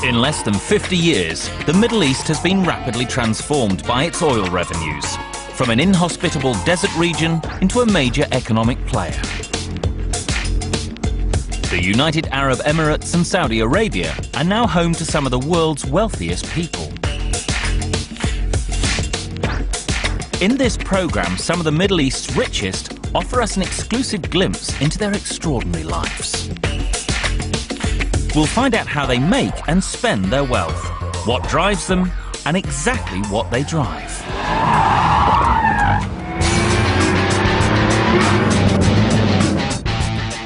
In less than 50 years, the Middle East has been rapidly transformed by its oil revenues, from an inhospitable desert region into a major economic player. The United Arab Emirates and Saudi Arabia are now home to some of the world's wealthiest people. In this program, some of the Middle East's richest offer us an exclusive glimpse into their extraordinary lives. We'll find out how they make and spend their wealth, what drives them, and exactly what they drive.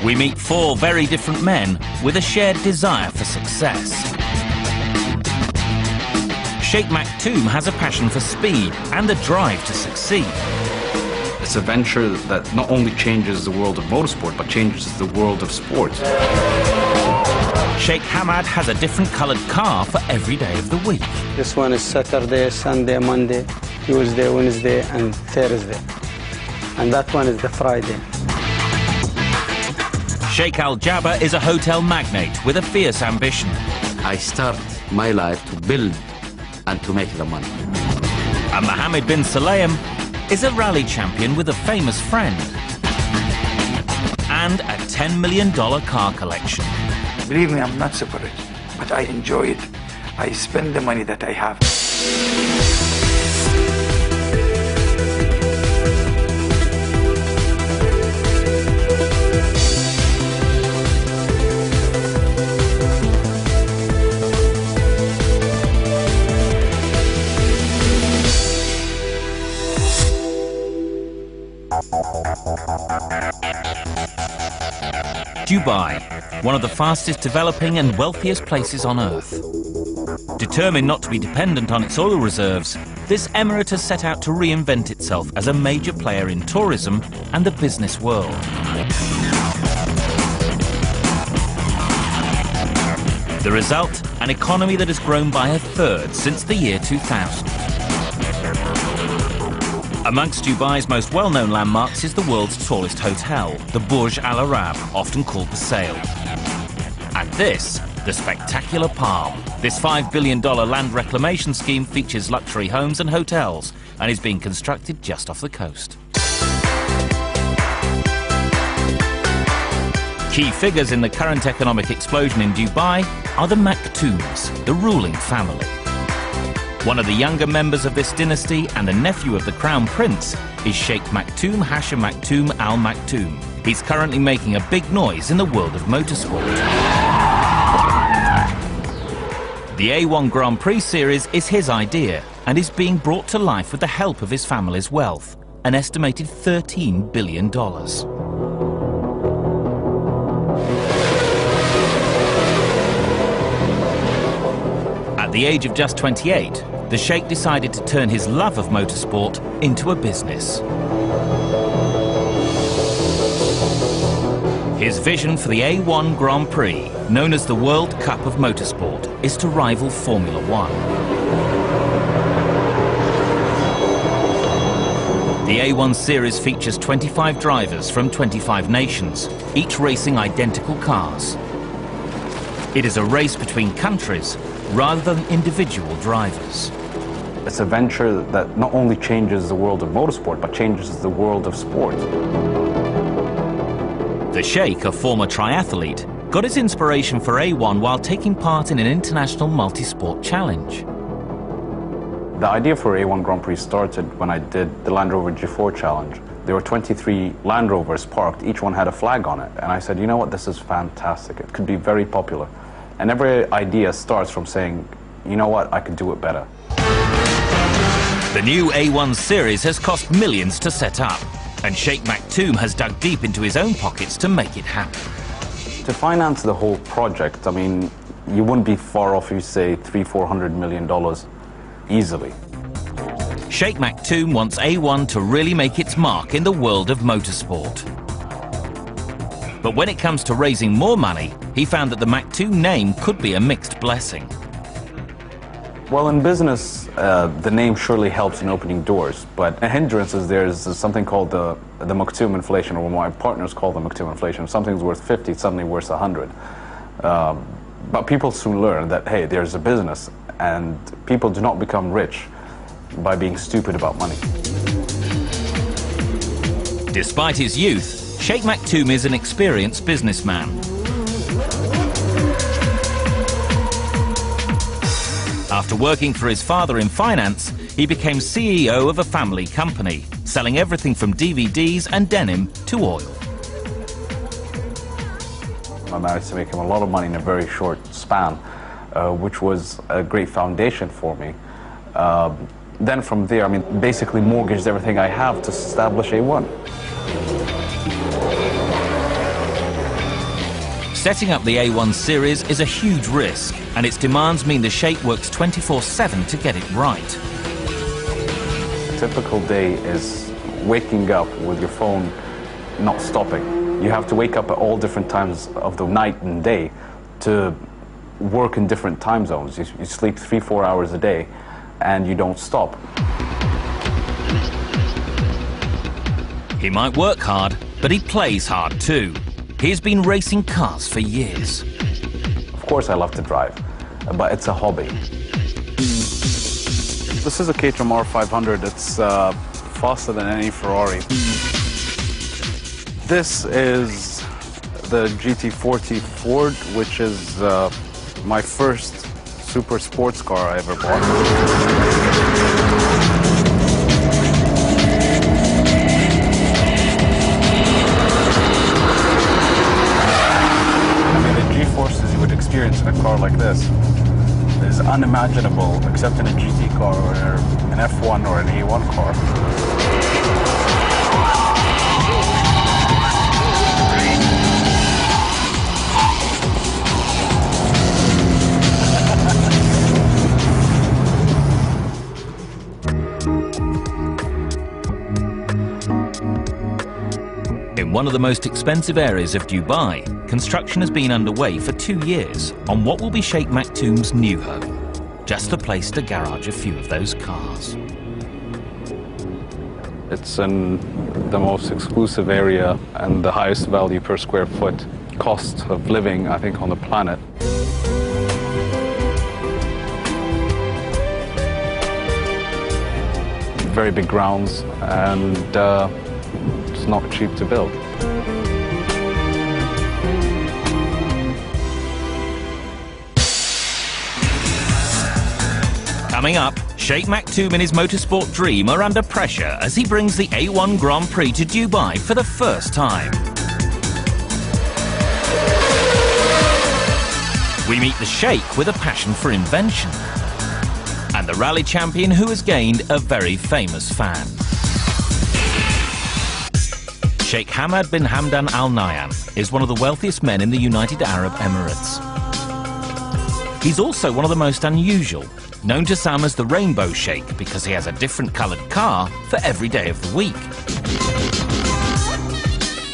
We meet four very different men with a shared desire for success. Sheikh Maktoum has a passion for speed and the drive to succeed. It's a venture that not only changes the world of motorsport, but changes the world of sports. Sheikh Hamad has a different coloured car for every day of the week. This one is Saturday, Sunday, Monday, Tuesday, Wednesday, and Thursday. And that one is the Friday. Sheikh Al Jabba is a hotel magnate with a fierce ambition. I start my life to build and to make the money. And Mohammed bin Sulayem is a rally champion with a famous friend. And a $10 million car collection. Believe me, I'm not super rich, but I enjoy it. I spend the money that I have. Dubai, one of the fastest developing and wealthiest places on Earth. Determined not to be dependent on its oil reserves, this emirate has set out to reinvent itself as a major player in tourism and the business world. The result, an economy that has grown by a third since the year 2000. Amongst Dubai's most well-known landmarks is the world's tallest hotel, the Burj Al Arab, often called the Sail. And this, the spectacular Palm. This $5 billion land reclamation scheme features luxury homes and hotels and is being constructed just off the coast. Key figures in the current economic explosion in Dubai are the Maktoums, the ruling family. One of the younger members of this dynasty and the nephew of the Crown Prince is Sheikh Maktoum Hashim Maktoum Al Maktoum. He's currently making a big noise in the world of motorsport. The A1 Grand Prix series is his idea and is being brought to life with the help of his family's wealth, an estimated $13 billion. At the age of just 28, the Sheikh decided to turn his love of motorsport into a business. His vision for the A1 Grand Prix, known as the World Cup of Motorsport, is to rival Formula One. The A1 series features 25 drivers from 25 nations, each racing identical cars. It is a race between countries rather than individual drivers. It's a venture that not only changes the world of motorsport, but changes the world of sport. The Sheikh, a former triathlete, got his inspiration for A1 while taking part in an international multi-sport challenge. The idea for A1 Grand Prix started when I did the Land Rover G4 challenge. There were 23 Land Rovers parked, each one had a flag on it. And I said, you know what, this is fantastic. It could be very popular. And every idea starts from saying, you know what, I could do it better. The new A1 series has cost millions to set up, and Sheikh Maktoum has dug deep into his own pockets to make it happen. To finance the whole project, I mean, you wouldn't be far off if you say $300–400 million easily. Sheikh Maktoum wants A1 to really make its mark in the world of motorsport. But when it comes to raising more money, he found that the Maktoum name could be a mixed blessing. Well, in business, the name surely helps in opening doors, but a hindrance is there's something called the Maktoum inflation, or what my partners call the Maktoum inflation. If something's worth 50, it's suddenly worth 100. But people soon learn that, hey, there's a business, and people do not become rich by being stupid about money. Despite his youth, Sheikh Maktoum is an experienced businessman. After working for his father in finance, he became CEO of a family company, selling everything from DVDs and denim to oil. I managed to make him a lot of money in a very short span, which was a great foundation for me. Then from there, I mean, basically mortgaged everything I have to establish A1. Setting up the A1 series is a huge risk, and its demands mean the Sheikh works 24/7 to get it right. A typical day is waking up with your phone not stopping. You have to wake up at all different times of the night and day to work in different time zones. You sleep 3-4 hours a day and you don't stop. He might work hard, but he plays hard too. He's been racing cars for years. Of course I love to drive, but it's a hobby. This is a Caterham R500. It's faster than any Ferrari. This is the GT40 Ford, which is my first super sports car I ever bought. I mean, the G-forces you would experience in a car like this is unimaginable, except in a GT car or an F1 or an A1 car. In one of the most expensive areas of Dubai, construction has been underway for 2 years on what will be Sheikh Maktoum's new home. Just the place to garage a few of those cars. It's in the most exclusive area and the highest value per square foot cost of living, I think, on the planet. Very big grounds, and it's not cheap to build. Coming up, Sheikh Maktoum and his motorsport dream are under pressure as he brings the A1 Grand Prix to Dubai for the first time. We meet the Sheikh with a passion for invention, and the rally champion who has gained a very famous fan. Sheikh Hamad bin Hamdan Al Nahyan is one of the wealthiest men in the United Arab Emirates. He's also one of the most unusual, known to some as the Rainbow Sheikh because he has a different coloured car for every day of the week.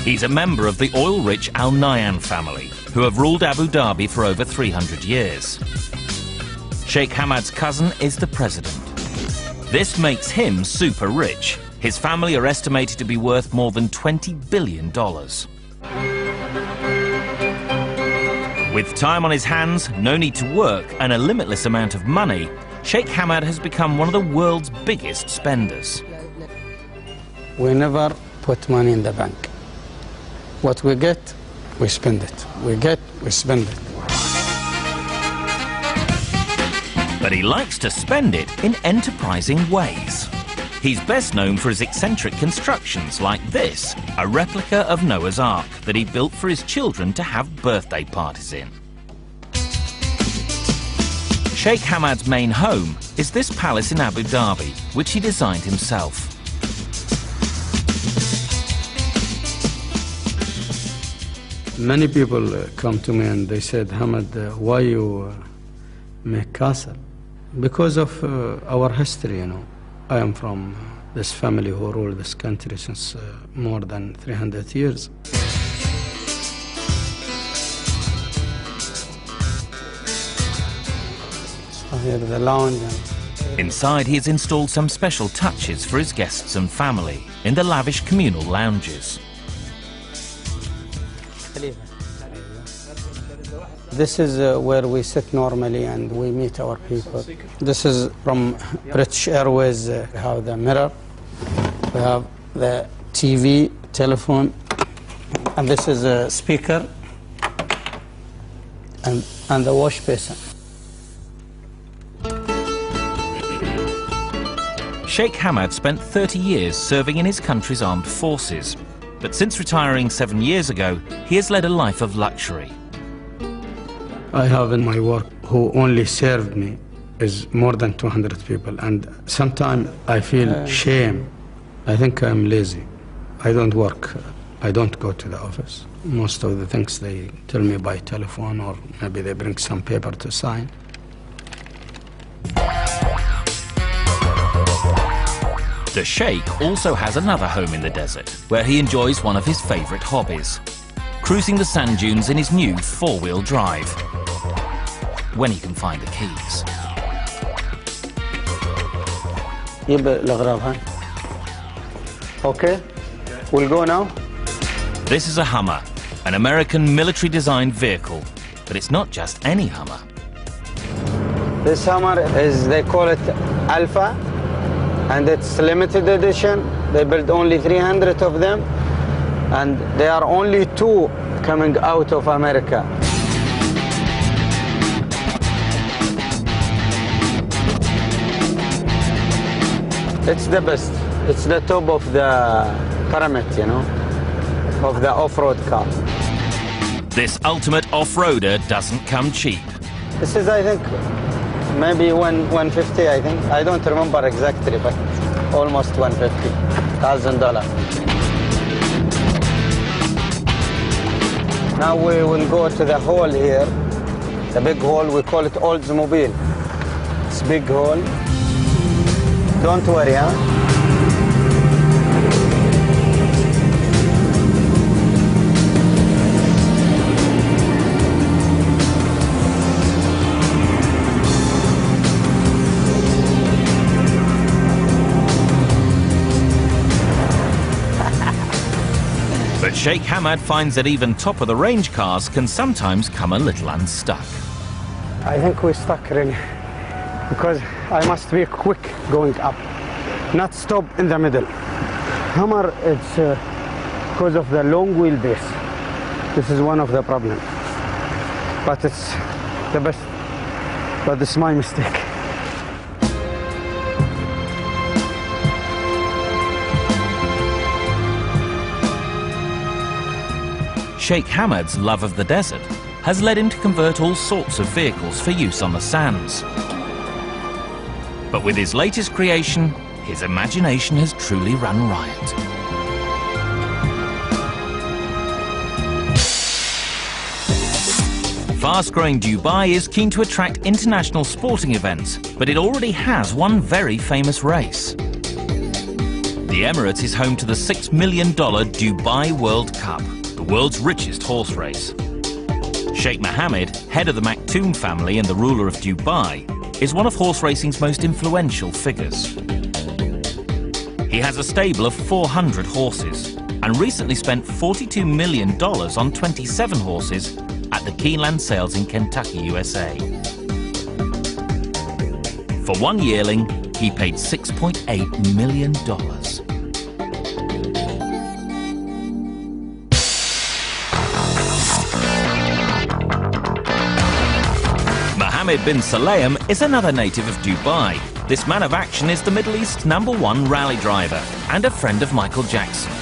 He's a member of the oil-rich Al Nahyan family, who have ruled Abu Dhabi for over 300 years. Sheikh Hamad's cousin is the president. This makes him super rich. His family are estimated to be worth more than $20 billion. With time on his hands, no need to work, and a limitless amount of money, Sheikh Hamad has become one of the world's biggest spenders. We never put money in the bank. What we get, we spend it. We get, we spend it. But he likes to spend it in enterprising ways. He's best known for his eccentric constructions like this, a replica of Noah's Ark that he built for his children to have birthday parties in. Sheikh Hamad's main home is this palace in Abu Dhabi, which he designed himself. Many people come to me and they said, Hamad, why you make castle? Because of our history, you know. I am from this family who ruled this country since more than 300 years. So here the lounge. Inside, he has installed some special touches for his guests and family in the lavish communal lounges. This is where we sit normally and we meet our people. This is from British Airways. We have the mirror, we have the TV, telephone, and this is a speaker and the wash basin. Sheikh Hamad spent 30 years serving in his country's armed forces. But since retiring 7 years ago, he has led a life of luxury. I have in my work who only served me is more than 200 people, and sometimes I feel shame. I think I'm lazy. I don't work. I don't go to the office. Most of the things they tell me by telephone, or maybe they bring some paper to sign. The Sheikh also has another home in the desert, where he enjoys one of his favorite hobbies, cruising the sand dunes in his new four-wheel drive, when he can find the keys. Okay, we'll go now. This is a Hummer, an American military-designed vehicle, but it's not just any Hummer. This Hummer is, they call it Alpha, and it's limited edition. They build only 300 of them, and there are only 2 coming out of America. It's the best. It's the top of the pyramid, you know, of the off-road car. This ultimate off-roader doesn't come cheap. This is, I think, maybe 150, I think. I don't remember exactly, but almost $150,000. Now we will go to the hall here, the big hall. We call it Oldsmobile. It's a big hall. Don't worry, huh? But Sheikh Hamad finds that even top-of-the-range cars can sometimes come a little unstuck. I think we're stuck, really, because I must be quick going up, not stop in the middle. Hummer, it's because of the long wheelbase. This is one of the problems. But it's the best. But it's my mistake. Sheikh Hamad's love of the desert has led him to convert all sorts of vehicles for use on the sands. But with his latest creation, his imagination has truly run riot. Fast-growing Dubai is keen to attract international sporting events, but it already has one very famous race. The Emirates is home to the $6 million Dubai World Cup, the world's richest horse race. Sheikh Mohammed, head of the Maktoum family and the ruler of Dubai, is one of horse racing's most influential figures. He has a stable of 400 horses and recently spent $42 million on 27 horses at the Keeneland Sales in Kentucky, USA. For one yearling, he paid $6.8 million. Mohammed bin Sulayem is another native of Dubai. This man of action is the Middle East's #1 rally driver and a friend of Michael Jackson.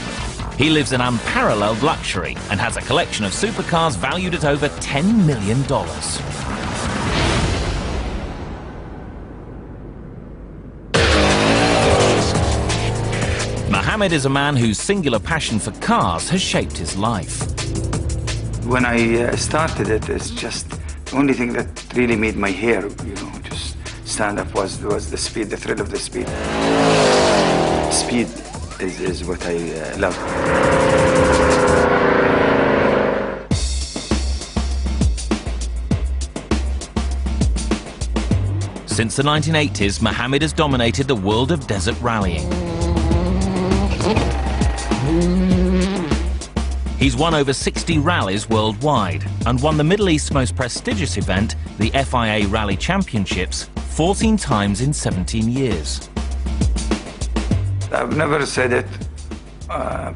He lives in unparalleled luxury and has a collection of supercars valued at over $10 million. Mohammed is a man whose singular passion for cars has shaped his life. When I started it, it's just the only thing that really made my hair, just stand up was the speed, the thrill of the speed. Speed is what I love. Since the 1980s, Mohammed has dominated the world of desert rallying. He's won over 60 rallies worldwide and won the Middle East's most prestigious event, the FIA Rally Championships, 14 times in 17 years. I've never said it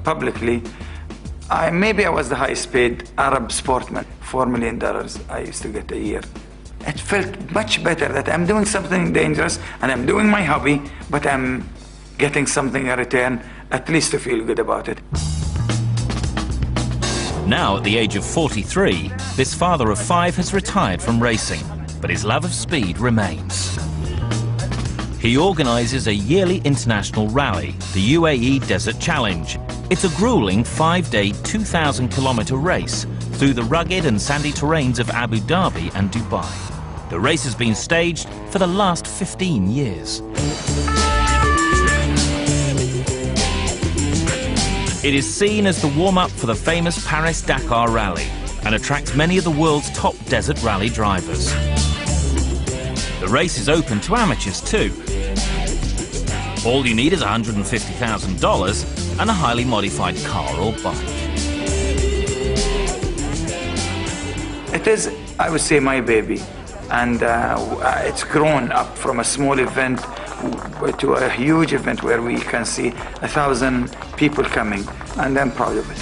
publicly. Maybe I was the highest paid Arab sportsman. $4 million I used to get a year. It felt much better that I'm doing something dangerous and I'm doing my hobby, but I'm getting something in return, at least to feel good about it. Now, at the age of 43, this father of 5 has retired from racing, but his love of speed remains. He organises a yearly international rally, the UAE Desert Challenge. It's a grueling 5-day, 2,000-kilometre race through the rugged and sandy terrains of Abu Dhabi and Dubai. The race has been staged for the last 15 years. It is seen as the warm-up for the famous Paris-Dakar rally and attracts many of the world's top desert rally drivers. The race is open to amateurs too. All you need is $150,000 and a highly modified car or bike. It is, I would say, my baby. And it's grown up from a small event to a huge event where we can see 1,000 people coming, and I'm proud of it.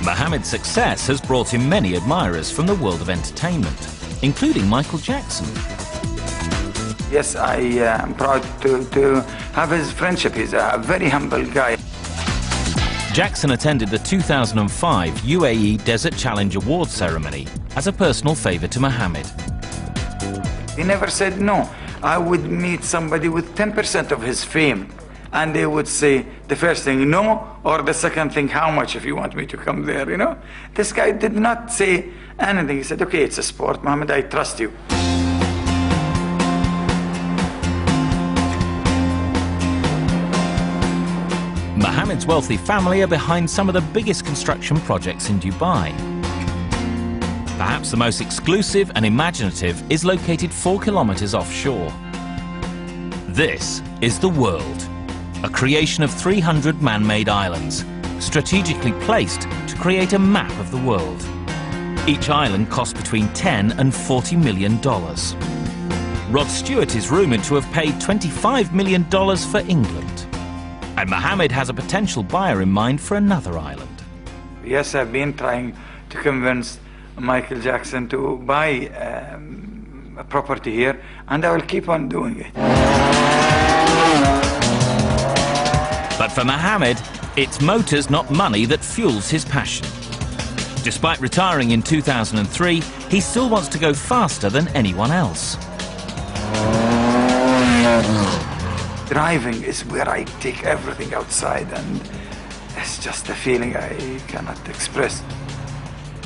Mohammed's success has brought him many admirers from the world of entertainment, including Michael Jackson. Yes, I am proud to have his friendship. He's a very humble guy. Jackson attended the 2005 UAE Desert Challenge Awards ceremony as a personal favour to Mohammed. He never said no. I would meet somebody with 10% of his fame, and they would say the first thing, no, or the second thing, how much if you want me to come there, you know? This guy did not say anything. He said, okay, it's a sport, Mohammed, I trust you. Mohammed's wealthy family are behind some of the biggest construction projects in Dubai. Perhaps the most exclusive and imaginative is located 4 kilometers offshore. This is the world, a creation of 300 man-made islands, strategically placed to create a map of the world. Each island costs between $10 and $40 million. Rod Stewart is rumoured to have paid $25 million for England. And Mohammed has a potential buyer in mind for another island. Yes, I've been trying to convince Michael Jackson to buy a property here, and I will keep on doing it. But for Mohammed, it's motors, not money, that fuels his passion. Despite retiring in 2003, he still wants to go faster than anyone else. Driving is where I take everything outside, and it's just a feeling I cannot express.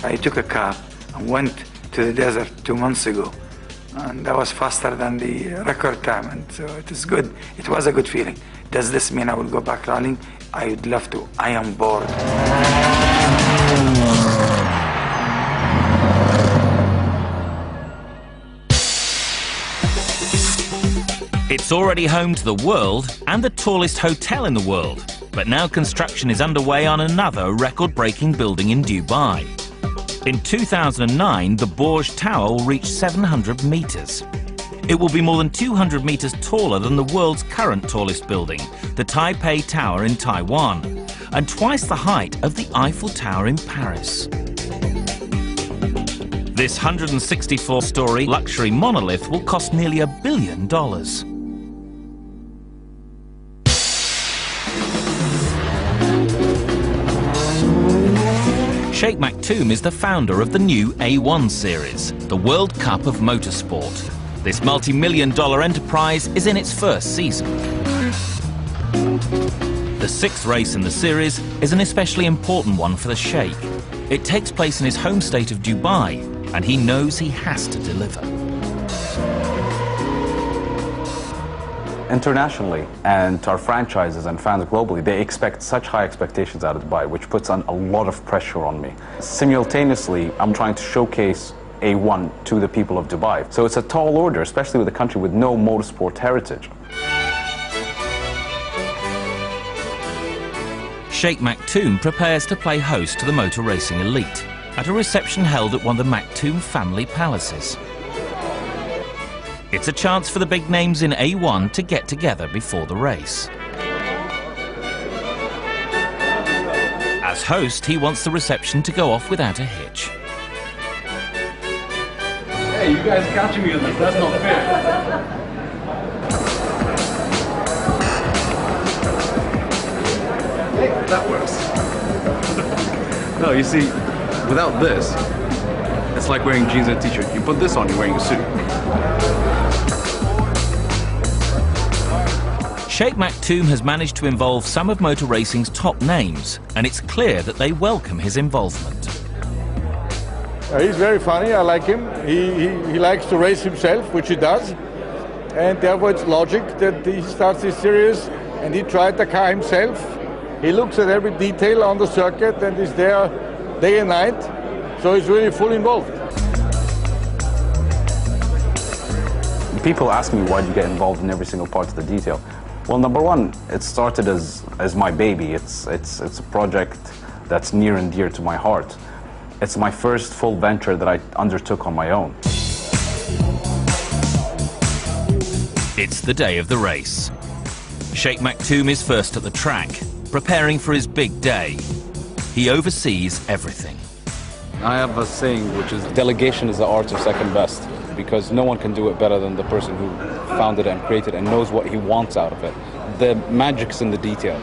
I took a car and went to the desert 2 months ago, and I was faster than the record time, and so it is good. It was a good feeling. Does this mean I will go back rallying? I would love to. I am bored. It's already home to the world and the tallest hotel in the world, but now construction is underway on another record-breaking building in Dubai. In 2009, the Burj Tower will reach 700 meters. It will be more than 200 meters taller than the world's current tallest building, the Taipei Tower in Taiwan, and twice the height of the Eiffel Tower in Paris. This 164-story luxury monolith will cost nearly $1 billion. Sheikh Maktoum is the founder of the new A1 series, the World Cup of Motorsport. This multi-million-dollar enterprise is in its first season. The 6th race in the series is an especially important one for the Sheikh. It takes place in his home state of Dubai, and he knows he has to deliver. Internationally, and to our franchises and fans globally, they expect such high expectations out of Dubai, which puts on a lot of pressure on me. Simultaneously, I'm trying to showcase A1 to the people of Dubai. So it's a tall order, especially with a country with no motorsport heritage. Sheikh Maktoum prepares to play host to the motor racing elite at a reception held at one of the Maktoum family palaces. It's a chance for the big names in A1 to get together before the race. As host, he wants the reception to go off without a hitch. Hey, you guys catch me on this, that's not fair. Hey, that works. No, you see, without this, it's like wearing jeans and a t-shirt. You put this on, you're wearing a suit. Sheikh Maktoum has managed to involve some of motor racing's top names, and it's clear that they welcome his involvement. He's very funny, I like him. He likes to race himself, which he does. And therefore it's logic that he starts this series and he tried the car himself. He looks at every detail on the circuit and is there day and night. So he's really fully involved. People ask me, why do you get involved in every single part of the detail? Well, number one, it started as my baby. It's a project that's near and dear to my heart. It's my first full venture that I undertook on my own. It's the day of the race. Sheikh Maktoum is first at the track, preparing for his big day. He oversees everything. I have a saying, which is, delegation is the art of second best, because no one can do it better than the person who founded it and created it and knows what he wants out of it. The magic's in the detail.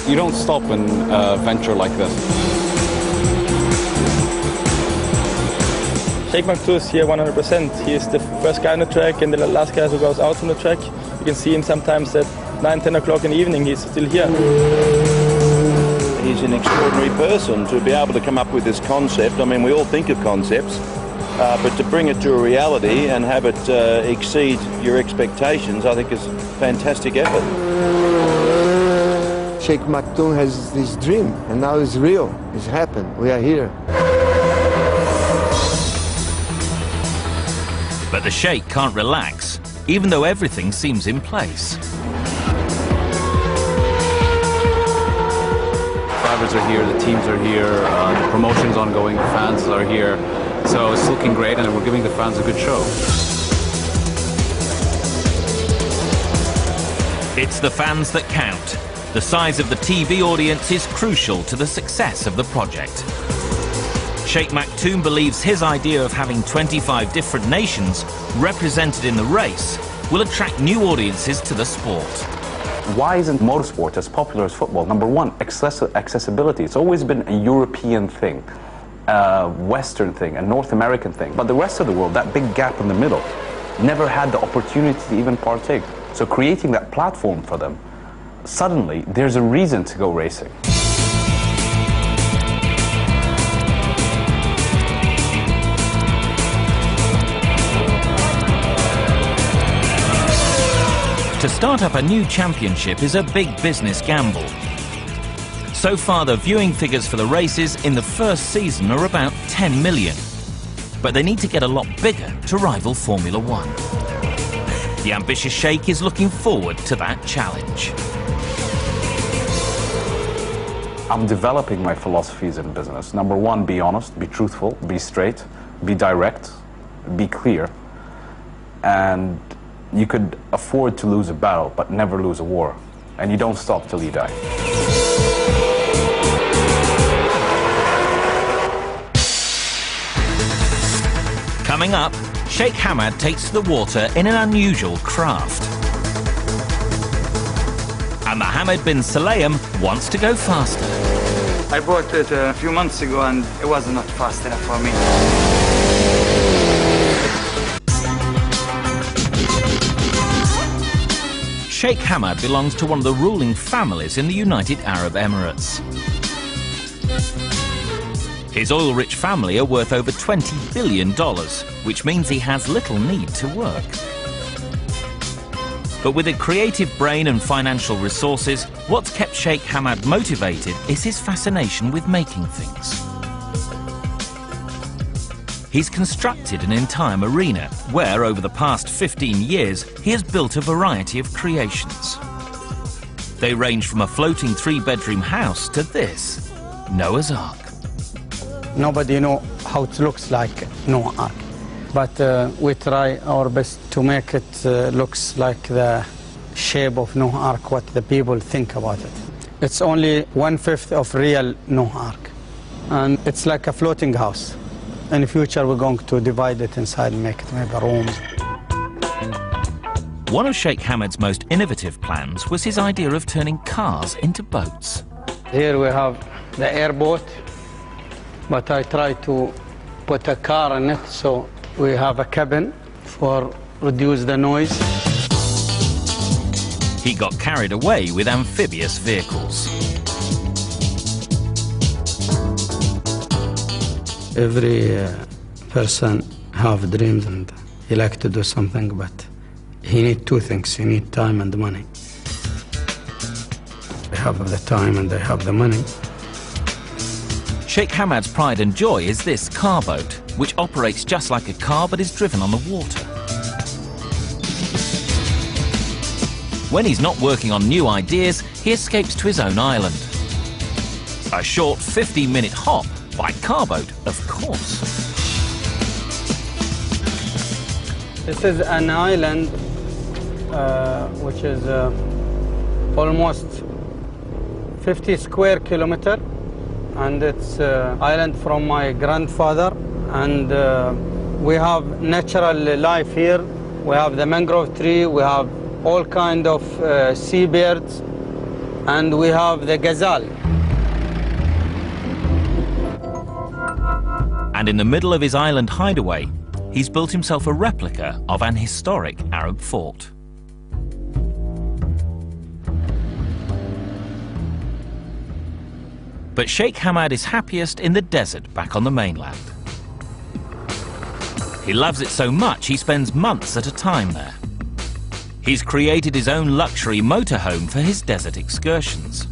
You don't stop in a venture like this. Sheikh Maktoum is here 100%. He is the first guy on the track and the last guy who goes out from the track. You can see him sometimes at 9, 10 o'clock in the evening. He's still here. He's an extraordinary person to be able to come up with this concept. I mean, we all think of concepts, but to bring it to a reality and have it exceed your expectations, I think is fantastic effort. Sheikh Maktoum has this dream, and now it's real. It's happened. We are here. But the Sheikh can't relax, even though everything seems in place. Drivers are here, the teams are here, the promotion's ongoing, the fans are here. So it's looking great, and we're giving the fans a good show. It's the fans that count. The size of the TV audience is crucial to the success of the project. Sheikh Maktoum believes his idea of having 25 different nations represented in the race will attract new audiences to the sport. Why isn't motorsport as popular as football? Number one, accessibility. It's always been a European thing, a Western thing, a North American thing. But the rest of the world, that big gap in the middle, never had the opportunity to even partake. So creating that platform for them, suddenly there's a reason to go racing. To start up a new championship is a big business gamble. So far, the viewing figures for the races in the first season are about 10 million. But they need to get a lot bigger to rival Formula One. The ambitious Sheikh is looking forward to that challenge. I'm developing my philosophies in business. Number one, be honest, be truthful, be straight, be direct, be clear. And you could afford to lose a battle, but never lose a war. And you don't stop till you die. Coming up, Sheikh Hamad takes to the water in an unusual craft. And Mohammed bin Sulayem wants to go faster. I bought it a few months ago and it was not fast enough for me. Sheikh Hamad belongs to one of the ruling families in the United Arab Emirates. His oil-rich family are worth over $20 billion, which means he has little need to work. But with a creative brain and financial resources, what's kept Sheikh Hamad motivated is his fascination with making things. He's constructed an entire marina where, over the past 15 years, he has built a variety of creations. They range from a floating 3-bedroom house to this, Noah's Ark. Nobody knows how it looks like Noah's Ark, but we try our best to make it looks like the shape of Noah's Ark, what the people think about it. It's only 1/5 of real Noah's Ark, and it's like a floating house. In the future, we're going to divide it inside and make it maybe rooms. One of Sheikh Hamed's most innovative plans was his idea of turning cars into boats. Here we have the airboat, but I try to put a car in it, so we have a cabin for reduce the noise. He got carried away with amphibious vehicles. Every person have dreams and he like to do something, but he need 2 things. He need time and money. They have the time and they have the money. Sheikh Hamed's pride and joy is this car boat, which operates just like a car but is driven on the water. When he's not working on new ideas, he escapes to his own island. A short 50-minute hop by car boat, of course. This is an island which is almost 50 square kilometer, and it's island from my grandfather, and we have natural life here. We have the mangrove tree, we have all kind of seabirds, and we have the gazelle. And in the middle of his island hideaway, he's built himself a replica of an historic Arab fort. But Sheikh Hamed is happiest in the desert back on the mainland. He loves it so much he spends months at a time there. He's created his own luxury motorhome for his desert excursions.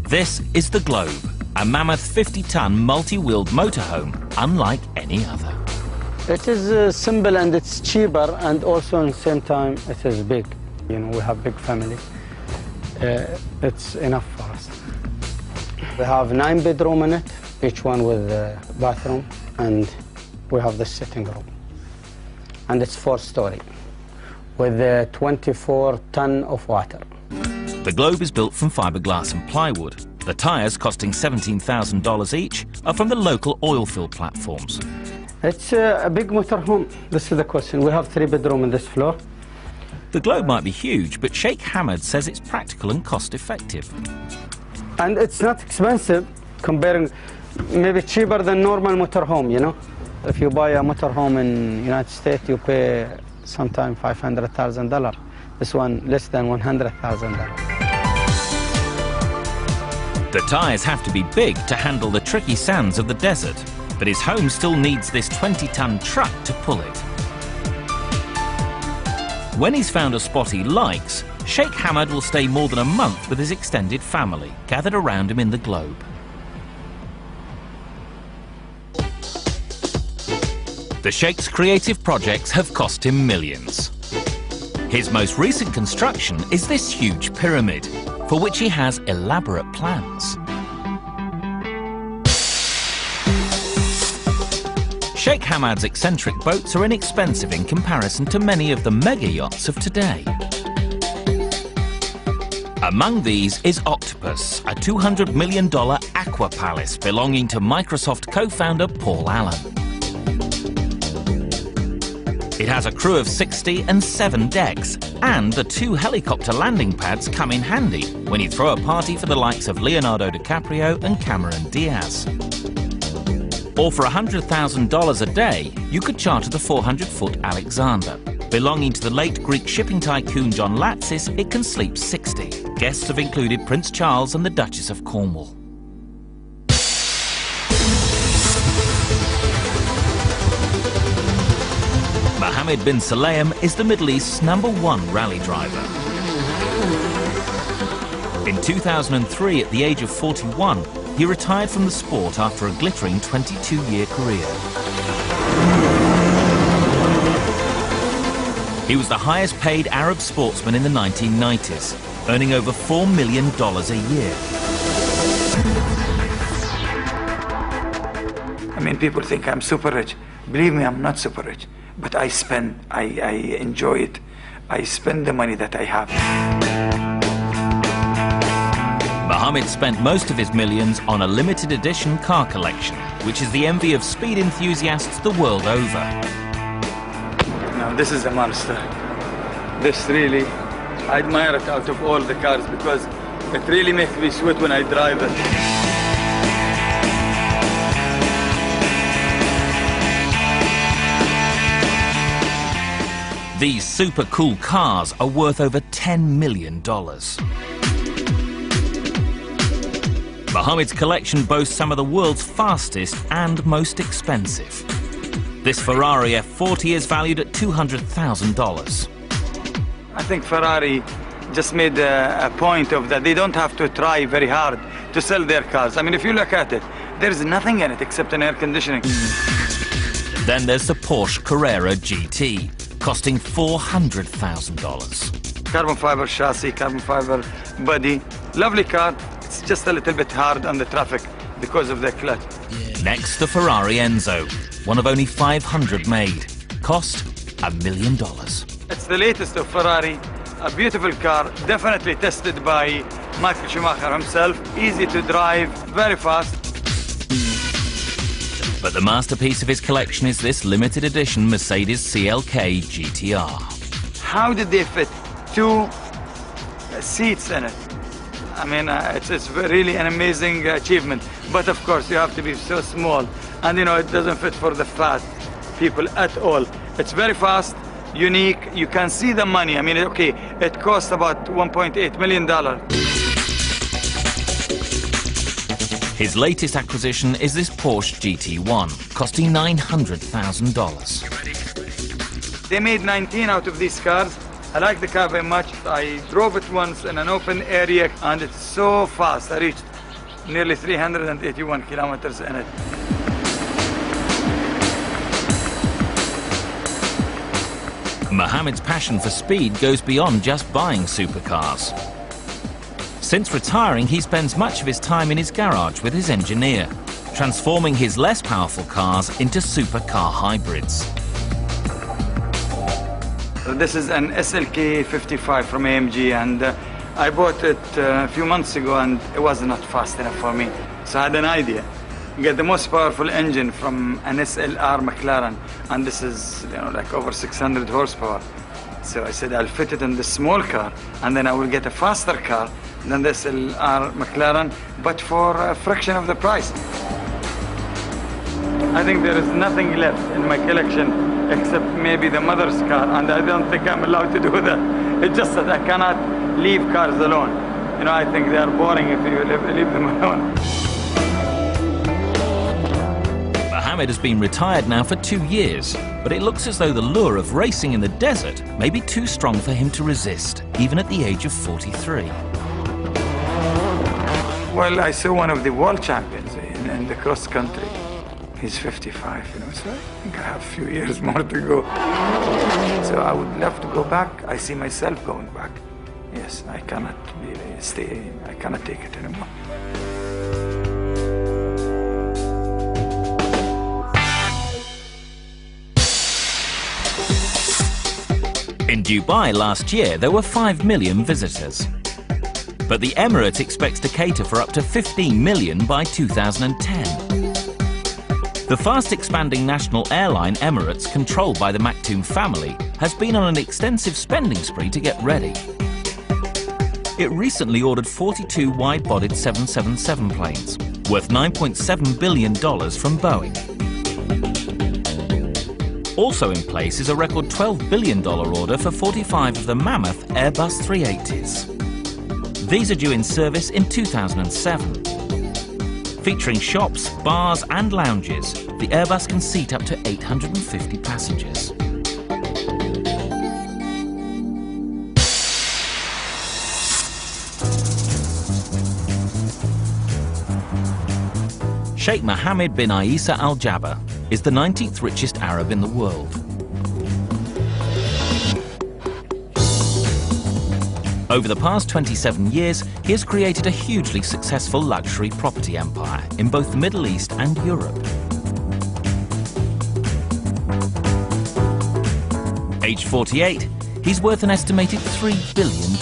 This is the Globe, a mammoth 50-ton multi-wheeled motorhome unlike any other. It is simple and it's cheaper, and also at the same time it is big. You know, we have big family. It's enough for us. We have 9 bedrooms in it, each one with a bathroom, and we have the sitting room. And it's 4-story with 24 tons of water. The Globe is built from fiberglass and plywood. The tyres, costing $17,000 each, are from the local oil field platforms. It's a big motorhome. This is the question. We have 3 bedrooms in this floor. The Globe might be huge, but Sheikh Hamed says it's practical and cost-effective. And it's not expensive, comparing, maybe cheaper than normal motorhome, you know? If you buy a motorhome in United States, you pay sometimes $500,000. This one less than $100,000. The tyres have to be big to handle the tricky sands of the desert, but his home still needs this 20-ton truck to pull it. When he's found a spot he likes, Sheikh Hamed will stay more than a month with his extended family, gathered around him in the Globe. The Sheikh's creative projects have cost him millions. His most recent construction is this huge pyramid, for which he has elaborate plans. Sheikh Hamed's eccentric boats are inexpensive in comparison to many of the mega yachts of today. Among these is Octopus, a $200 million aqua palace belonging to Microsoft co-founder Paul Allen. It has a crew of 60 and 7 decks, and the 2 helicopter landing pads come in handy when you throw a party for the likes of Leonardo DiCaprio and Cameron Diaz. Or for $100,000 a day, you could charter the 400-foot Alexander. Belonging to the late Greek shipping tycoon John Latsis, it can sleep 60. Guests have included Prince Charles and the Duchess of Cornwall. Mohammed bin Sulayem is the Middle East's #1 rally driver. In 2003, at the age of 41, he retired from the sport after a glittering 22-year career. He was the highest paid Arab sportsman in the 1990s, earning over $4 million a year. I mean, people think I'm super rich. Believe me, I'm not super rich. But I enjoy it. I spend the money that I have. Mohammed spent most of his millions on a limited edition car collection, which is the envy of speed enthusiasts the world over. Now, this is a monster. This really, I admire it out of all the cars because it really makes me sweat when I drive it. These super cool cars are worth over $10 million. Mohammed's collection boasts some of the world's fastest and most expensive. This Ferrari F40 is valued at $200,000. I think Ferrari just made a point of that they don't have to try very hard to sell their cars. I mean, if you look at it, there's nothing in it except an air conditioning. Then there's the Porsche Carrera GT, costing $400,000. Carbon fiber chassis, carbon fiber body. Lovely car. It's just a little bit hard on the traffic because of the clutch. Next, the Ferrari Enzo, one of only 500 made. Cost $1 million. It's the latest of Ferrari. A beautiful car, definitely tested by Michael Schumacher himself. Easy to drive, very fast. But the masterpiece of his collection is this limited edition Mercedes CLK GTR. How did they fit 2 seats in it? I mean, it's really an amazing achievement. But of course, you have to be so small. And you know, it doesn't fit for the fat people at all. It's very fast, unique. You can see the money. I mean, okay, it cost about $1.8 million. His latest acquisition is this Porsche GT1, costing $900,000. They made 19 out of these cars. I like the car very much. I drove it once in an open area, and it's so fast. I reached nearly 381 kilometers in it. Mohammed's passion for speed goes beyond just buying supercars. Since retiring, he spends much of his time in his garage with his engineer, transforming his less powerful cars into supercar hybrids. This is an SLK 55 from AMG, and I bought it a few months ago, and it was not fast enough for me. So I had an idea. Get the most powerful engine from an SLR McLaren, and this is, you know, like over 600 horsepower. So I said I'll fit it in this small car, and then I will get a faster car than the SLR McLaren, but for a fraction of the price. I think there is nothing left in my collection except maybe the mother's car, and I don't think I'm allowed to do that. It's just that I cannot leave cars alone. You know, I think they are boring if you leave them alone. Mohammed has been retired now for 2 years, but it looks as though the lure of racing in the desert may be too strong for him to resist, even at the age of 43. Well, I saw one of the world champions in the cross country. He's 55, you know, so I think I have a few years more to go. So I would love to go back. I see myself going back. Yes, I cannot stay, I cannot take it anymore. In Dubai last year, there were 5 million visitors. But the Emirate expects to cater for up to 15 million by 2010. The fast-expanding national airline Emirates, controlled by the Maktoum family, has been on an extensive spending spree to get ready. It recently ordered 42 wide-bodied 777 planes, worth $9.7 billion from Boeing. Also in place is a record $12 billion order for 45 of the mammoth Airbus 380s. These are due in service in 2007. Featuring shops, bars and lounges, the Airbus can seat up to 850 passengers. Sheikh Mohammed bin Isa Al Jaber is the 19th richest Arab in the world. Over the past 27 years, he has created a hugely successful luxury property empire in both the Middle East and Europe. Age 48, he's worth an estimated $3 billion.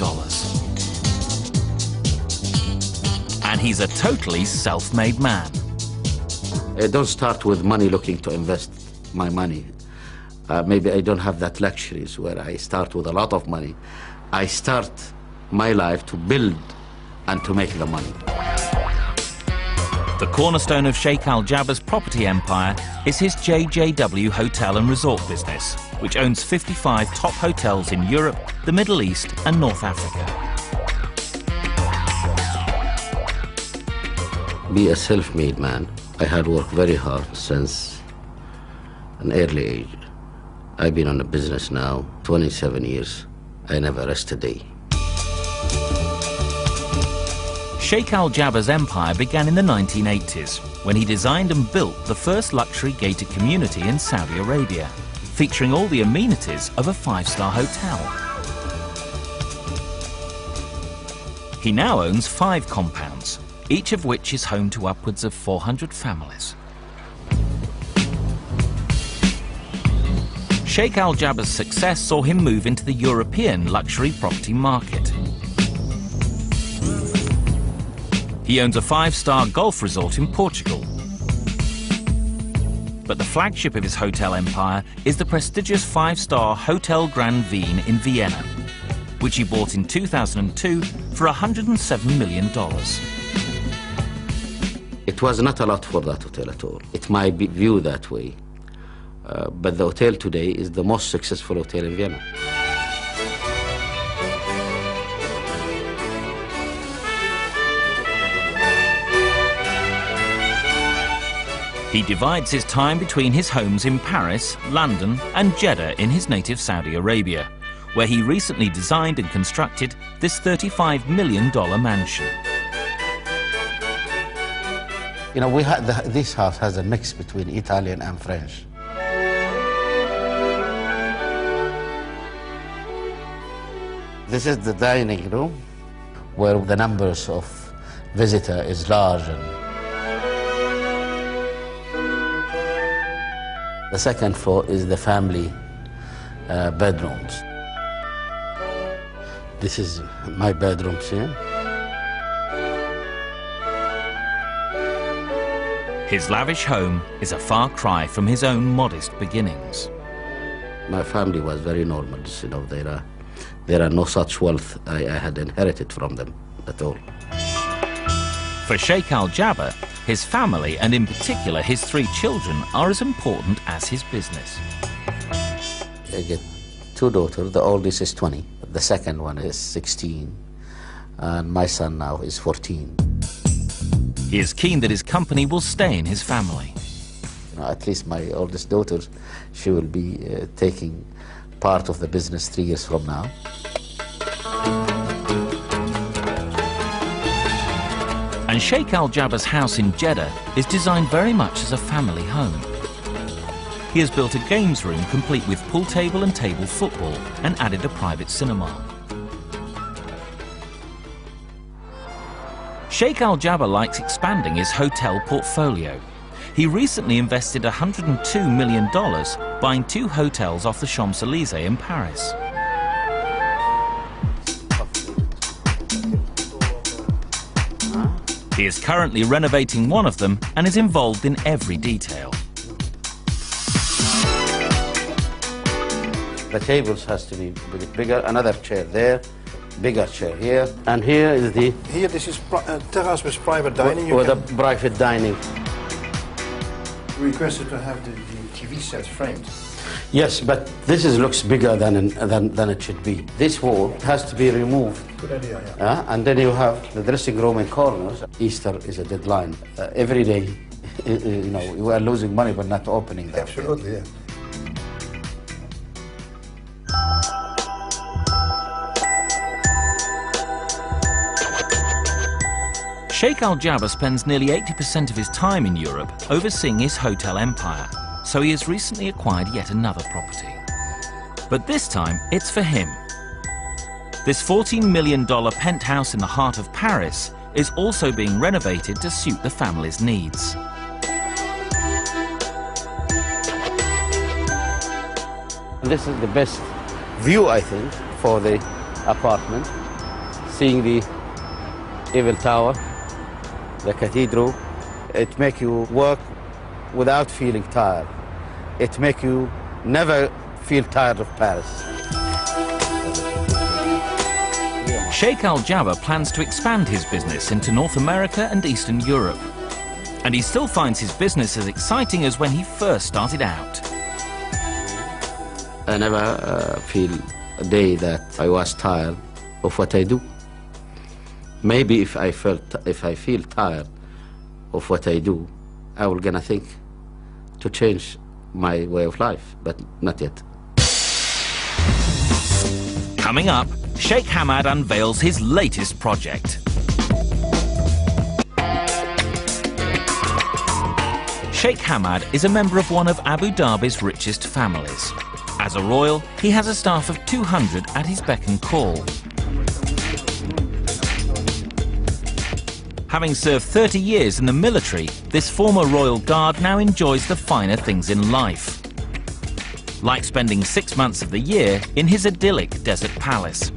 And he's a totally self-made man. I don't start with money looking to invest my money. Maybe I don't have that luxuries where I start with a lot of money. I start my life to build and to make the money. The cornerstone of Sheikh Al Jaber's property empire is his JJW hotel and resort business, which owns 55 top hotels in Europe, the Middle East and North Africa. Be a self-made man. I had worked very hard since an early age. I've been on the business now 27 years. I never rest a day. Sheikh Al Jaber's empire began in the 1980s when he designed and built the first luxury gated community in Saudi Arabia, featuring all the amenities of a five-star hotel. He now owns 5 compounds, each of which is home to upwards of 400 families. Sheikh Al Jaber's success saw him move into the European luxury property market. He owns a 5-star golf resort in Portugal. But the flagship of his hotel empire is the prestigious 5-star Hotel Grand Wien in Vienna, which he bought in 2002 for $107 million. It was not a lot for that hotel at all. It might be viewed that way. But the hotel today is the most successful hotel in Vienna. He divides his time between his homes in Paris, London and Jeddah in his native Saudi Arabia, where he recently designed and constructed this $35 million mansion. You know, this house has a mix between Italian and French. This is the dining room, where the numbers of visitors is large. The second floor is the family bedrooms. This is my bedroom here. His lavish home is a far cry from his own modest beginnings. My family was very normal, you know, there are no such wealth I had inherited from them at all. For Sheikh Al Jaber, his family, and in particular his 3 children, are as important as his business. I get 2 daughters. The oldest is 20. The second one is 16. And my son now is 14. He is keen that his company will stay in his family. You know, at least my oldest daughter, she will be taking part of the business 3 years from now. And Sheikh Al Jaber's house in Jeddah is designed very much as a family home. He has built a games room complete with pool table and table football and added a private cinema. Sheikh Al Jaber likes expanding his hotel portfolio. He recently invested $102 million buying 2 hotels off the Champs-Élysées in Paris. He is currently renovating one of them and is involved in every detail. The tables has to be a bit bigger, another chair there, bigger chair here, and here is the... Here, this is terrace with private dining. With a private dining. We requested to have the TV set framed. Yes, but this looks bigger than it should be. This wall has to be removed. Good idea, yeah. And then you have the dressing room in corners. Easter is a deadline. Every day, you know, we are losing money but not opening that. Absolutely, yeah. Sheikh Al Jaber spends nearly 80% of his time in Europe overseeing his hotel empire, so he has recently acquired yet another property. But this time, it's for him. This $14 million penthouse in the heart of Paris is also being renovated to suit the family's needs. This is the best view, I think, for the apartment. Seeing the Eiffel Tower, the cathedral, it makes you work without feeling tired. It makes you never feel tired of Paris. Sheikh Al Jaber plans to expand his business into North America and Eastern Europe. And he still finds his business as exciting as when he first started out. I never feel a day that I was tired of what I do. Maybe if I feel tired of what I do, I will gonna think to change my way of life, but not yet. Coming up, Sheikh Hamad unveils his latest project. Sheikh Hamad is a member of one of Abu Dhabi's richest families. As a royal, he has a staff of 200 at his beck and call. Having served 30 years in the military, this former royal guard now enjoys the finer things in life, like spending 6 months of the year in his idyllic desert palace.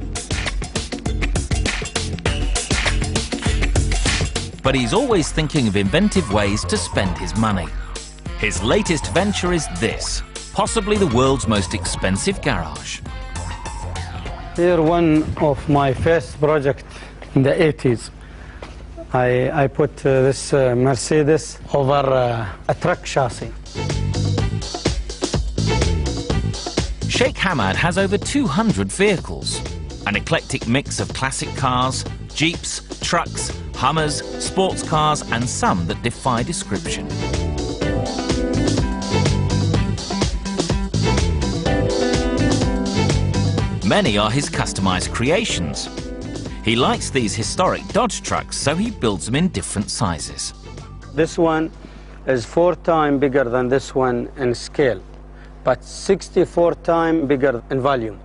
But he's always thinking of inventive ways to spend his money. His latest venture is this, possibly the world's most expensive garage. Here, one of my first project in the 80s. I put this Mercedes over a truck chassis. Sheikh Hamad has over 200 vehicles, an eclectic mix of classic cars, jeeps, trucks, Hummers, sports cars, and some that defy description. Many are his customized creations. He likes these historic Dodge trucks, so he builds them in different sizes. This one is 4 times bigger than this one in scale, but 64 times bigger in volume.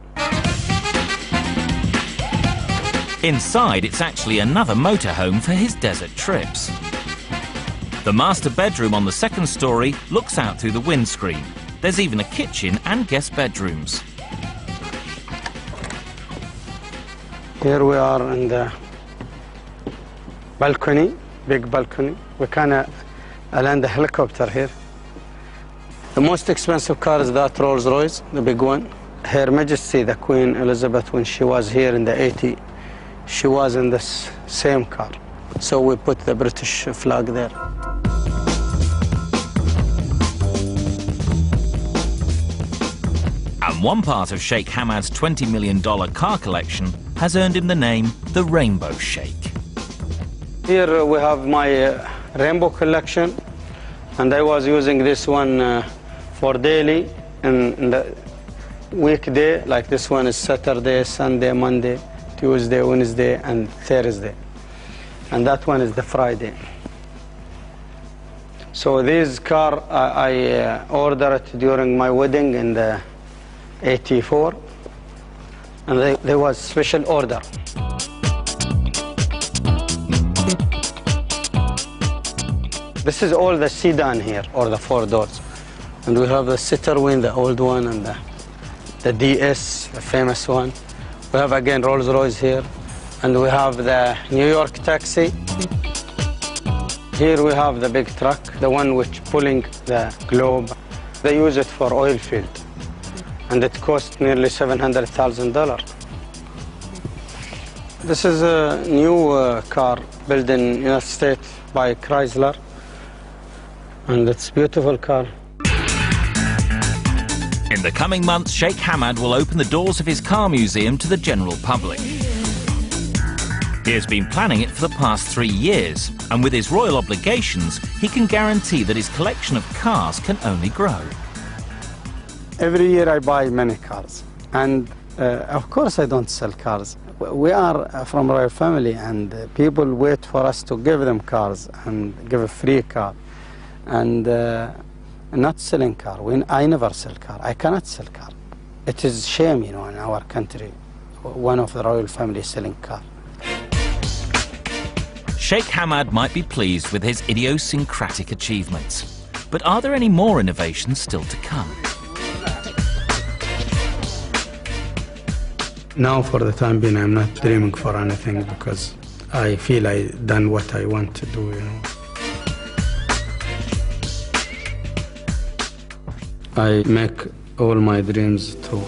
Inside, it's actually another motorhome for his desert trips. The master bedroom on the 2nd story looks out through the windscreen. There's even a kitchen and guest bedrooms. Here we are in the balcony, big balcony. We kind of land a helicopter here. The most expensive car is that Rolls-Royce, the big one. Her Majesty, the Queen Elizabeth, when she was here in the 80s, she was in this same car. So we put the British flag there. And one part of Sheikh Hamad's $20 million car collection has earned him the name the Rainbow Sheikh. Here we have my rainbow collection, and I was using this one for daily and the weekday, like this one is Saturday, Sunday, Monday, Tuesday, Wednesday, and Thursday. And that one is the Friday. So this car, I ordered it during my wedding in the 84, and there was special order. This is all the sedan here, or the 4 doors. And we have the Citroën, the old one, and the DS, the famous one. We have again Rolls-Royce here, and we have the New York taxi. Here we have the big truck, the one which pulling the globe. They use it for oil field, and it cost nearly $700,000. This is a new car built in the United States by Chrysler, and it's a beautiful car. In the coming months, Sheikh Hamad will open the doors of his car museum to the general public. He has been planning it for the past 3 years, and with his royal obligations, he can guarantee that his collection of cars can only grow. Every year I buy many cars, and of course I don't sell cars. We are from royal family, and people wait for us to give them cars and give a free car, and not selling car. I never sell car. I cannot sell car. It is shame, in our country, one of the royal family selling car. Sheikh Hamad might be pleased with his idiosyncratic achievements, but are there any more innovations still to come? Now, for the time being, I'm not dreaming for anything because I feel I've done what I want to do, I make all my dreams true.